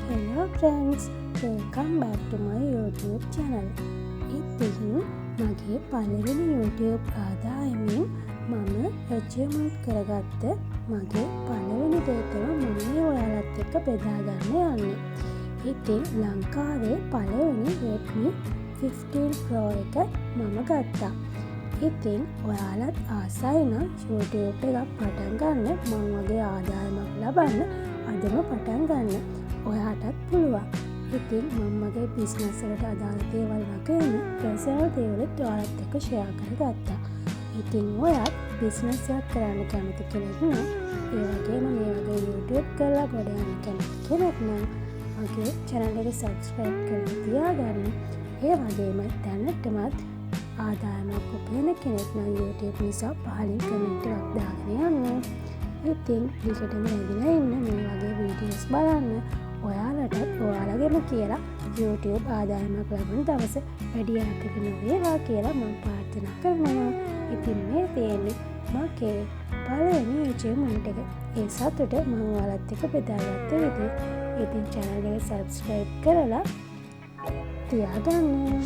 Hello friends, welcome back to my YouTube channel. ඉතින් මගේ පළවෙනි YouTube ආදායමෙන් මම achievement කරගත්ත මගේ පළවෙනි දේ තමයි මම ඔයාලත් එක්ක බෙදා ගන්න යන්නේ. ඉතින් ලංකාවේ පළවෙනි Redmi 15 Pro එක මම ගත්තා. ඉතින් ඔයාලත් ආසයි නම් YouTube එකක් පටන් ගන්න, මම වගේ ආදායමක් ලබන්න අදම පටන් ගන්න. ඔයාටත් පුළුවන්. ඉතින් මම මගේ බිස්නස් වලට අදාළ දේවල් වගේම පර්සනල් දේවලුත් ඔයාලත් එක්ක ෂෙයා කරගත්තා. ඉතින් ඔයාත් බිස්නස් එකක් කරන්න කැමති කෙනෙක් නම්, ඒ වගේම මේ වගේ YouTube කරලා ගොඩ යන්න කැමති කෙනෙක් නම් මගේ channel එක subscribe කරලා තියාගන්න. ඒ වගේම දැනටමත් ආදායමක් උපයන කෙනෙක් නම් YouTube නිසා පහලින් කමෙන්ට් එකක් දාගෙන යන්න. ඉතින් ඊටම රැඳිලා ඉන්න මේ වගේ වීඩියෝස් බලන්න. ඔයාලටත් ඔයාලගේම කියලා YouTube ආදායමක් ලබන දවස වැඩි ඈතක නොවේවා කියලා මම ප්‍රාර්ථනා කරනවා. ඉතින් මේ තියෙන්නේ මගේ පළවෙනි achievement එක. ඒ සතුට මම ඔයාලත් එක්ක බෙදාගත්ත විදිය. ඉතින් channel එක subscribe කරලා තියාගන්න.